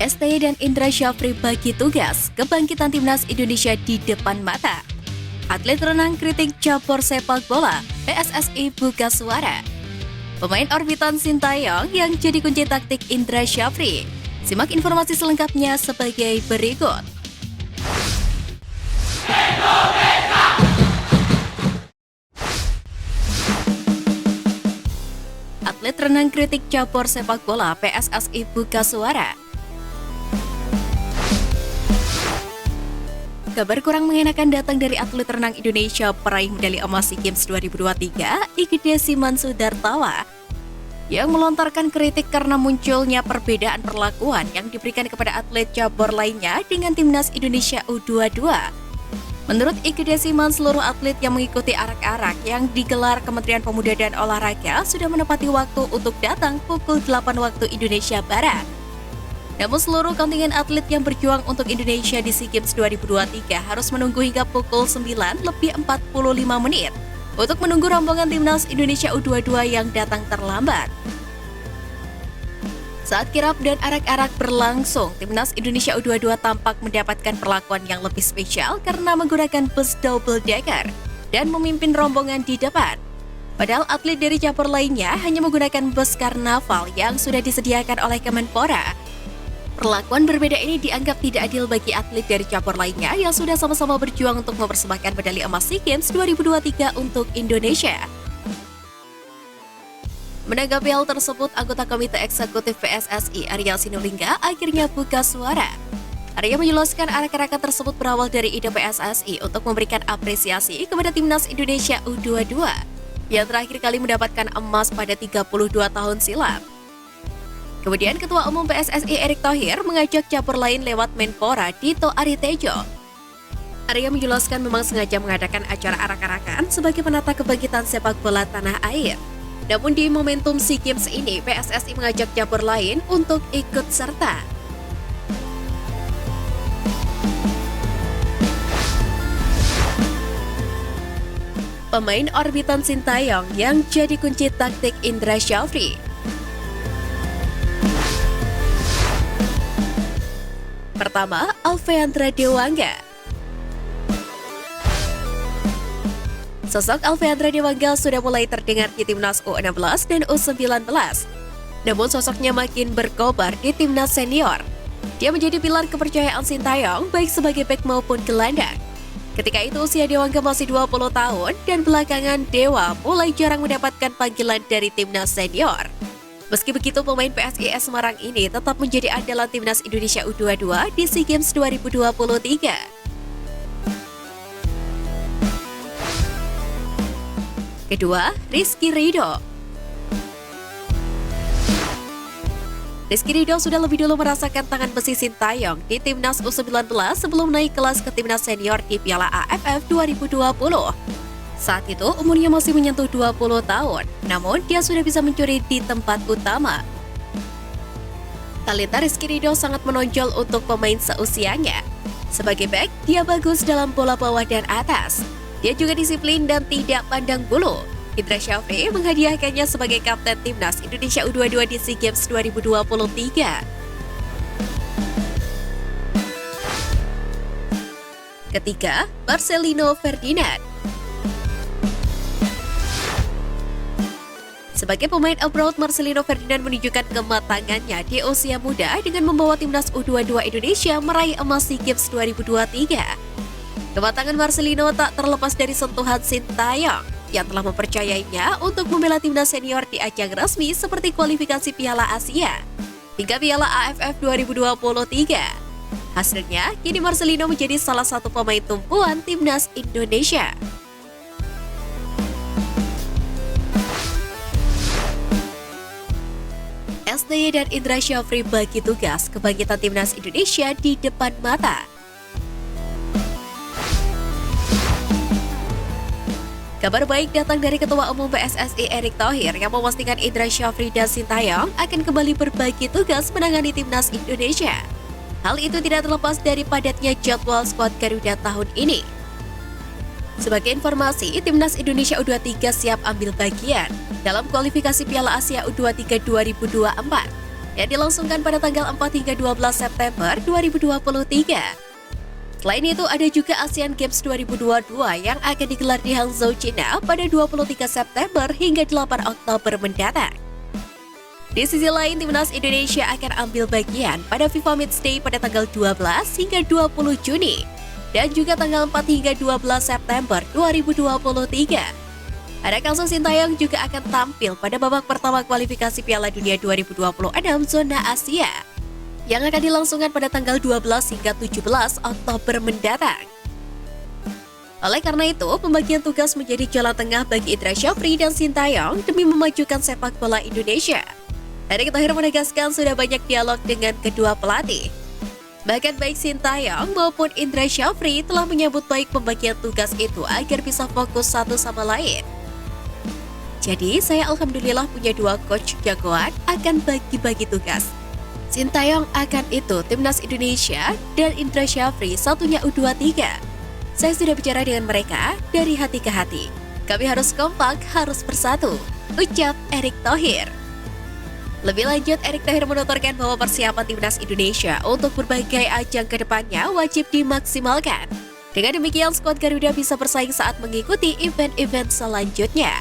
STY dan Indra Syafri bagi tugas kebangkitan timnas Indonesia di depan mata. Atlet renang kritik cabur sepak bola, PSSI buka suara. Pemain orbitan Sintayong yang jadi kunci taktik Indra Syafri. Simak informasi selengkapnya sebagai berikut. Atlet renang kritik cabur sepak bola, PSSI buka suara. Kabar kurang mengenakan datang dari atlet renang Indonesia peraih medali emas SEA Games 2023, Igedesiman Sudartawa, yang melontarkan kritik karena munculnya perbedaan perlakuan yang diberikan kepada atlet cabur lainnya dengan timnas Indonesia U22. Menurut Igedesiman, seluruh atlet yang mengikuti arak-arak yang digelar Kementerian Pemuda dan Olahraga sudah menepati waktu untuk datang pukul 8 waktu Indonesia Barat. Namun seluruh kontingen atlet yang berjuang untuk Indonesia di SEA Games 2023 harus menunggu hingga pukul 9:45 untuk menunggu rombongan timnas Indonesia U22 yang datang terlambat. Saat kirap dan arak-arak berlangsung, timnas Indonesia U22 tampak mendapatkan perlakuan yang lebih spesial karena menggunakan bus double decker dan memimpin rombongan di depan. Padahal atlet dari cabur lainnya hanya menggunakan bus karnaval yang sudah disediakan oleh Kemenpora. Perlakuan berbeda ini dianggap tidak adil bagi atlet dari cabur lainnya yang sudah sama-sama berjuang untuk mempersembahkan medali emas SEA Games 2023 untuk Indonesia. Menanggapi hal tersebut, anggota Komite Eksekutif PSSI Arya Sinulinga akhirnya buka suara. Arya menjelaskan arak-arakan tersebut berawal dari ide PSSI untuk memberikan apresiasi kepada timnas Indonesia U22 yang terakhir kali mendapatkan emas pada 32 tahun silam. Kemudian Ketua Umum PSSI Erick Thohir mengajak cabur lain lewat Menpora Dito Aritejo. Arya menjelaskan memang sengaja mengadakan acara arak-arakan sebagai penata kebangkitan sepak bola tanah air. Namun di momentum SEA Games ini, PSSI mengajak cabur lain untuk ikut serta. Pemain orbitan Sintayong yang jadi kunci taktik Indra Syafri. Pertama, Alfeandra Dewangga. Sosok Alfeandra Dewangga sudah mulai terdengar di timnas U16 dan U19. Namun sosoknya makin berkobar di timnas senior. Dia menjadi pilar kepercayaan Sintayong baik sebagai bek maupun gelandang. Ketika itu usia Dewangga masih 20 tahun dan belakangan Dewa mulai jarang mendapatkan panggilan dari timnas senior. Meski begitu, pemain PSIS Semarang ini tetap menjadi andalan timnas Indonesia U22 di SEA Games 2023. Kedua, Rizky Ridho. Rizky Ridho sudah lebih dulu merasakan tangan besi Sintayong di timnas U19 sebelum naik kelas ke timnas senior di Piala AFF 2020. Saat itu umurnya masih menyentuh 20 tahun, namun dia sudah bisa mencuri di tempat utama. Talenta Rizky Ridho sangat menonjol untuk pemain seusianya. Sebagai bek, dia bagus dalam bola bawah dan atas. Dia juga disiplin dan tidak pandang bulu. Indra Syafri menghadiahkannya sebagai kapten timnas Indonesia U22 di SEA Games 2023. Ketiga, Marcelino Ferdinand. Sebagai pemain abroad, Marcelino Ferdinand menunjukkan kematangannya di usia muda dengan membawa timnas U22 Indonesia meraih emas SEA Games 2023. Kematangan Marcelino tak terlepas dari sentuhan Sintayong yang telah mempercayainya untuk membela timnas senior di ajang resmi seperti kualifikasi Piala Asia hingga Piala AFF 2023. Hasilnya, kini Marcelino menjadi salah satu pemain tumpuan timnas Indonesia. STY dan Indra Syafri bagi tugas kebangkitan timnas Indonesia di depan mata. Kabar baik datang dari Ketua Umum PSSI Erick Thohir yang memastikan Indra Syafri dan Sintayong akan kembali berbagi tugas menangani timnas Indonesia. Hal itu tidak terlepas dari padatnya jadwal skuad Garuda tahun ini. Sebagai informasi, timnas Indonesia U23 siap ambil bagian dalam kualifikasi Piala Asia U23 2024 yang dilangsungkan pada tanggal 4 hingga 12 September 2023. Selain itu, ada juga Asian Games 2022 yang akan digelar di Hangzhou, China pada 23 September hingga 8 Oktober mendatang. Di sisi lain, Timnas Indonesia akan ambil bagian pada FIFA Matchday pada tanggal 12 hingga 20 Juni dan juga tanggal 4 hingga 12 September 2023. Ada kasus Sintayong juga akan tampil pada babak pertama kualifikasi Piala Dunia 2026 zona Asia yang akan dilangsungkan pada tanggal 12 hingga 17 Oktober mendatang. Oleh karena itu, pembagian tugas menjadi jalan tengah bagi Indra Syafri dan Sintayong demi memajukan sepak bola Indonesia. Erick Thohir menegaskan sudah banyak dialog dengan kedua pelatih. Bahkan baik Sintayong maupun Indra Syafri telah menyambut baik pembagian tugas itu agar bisa fokus satu sama lain. Jadi, saya alhamdulillah punya dua coach jagoan akan bagi-bagi tugas. Sintayong akan itu Timnas Indonesia dan Indra Syafri satunya U23. Saya sudah bicara dengan mereka dari hati ke hati. Kami harus kompak, harus bersatu, ucap Erick Thohir. Lebih lanjut, Erick Thohir menuturkan bahwa persiapan Timnas Indonesia untuk berbagai ajang ke depannya wajib dimaksimalkan. Dengan demikian, skuad Garuda bisa bersaing saat mengikuti event-event selanjutnya.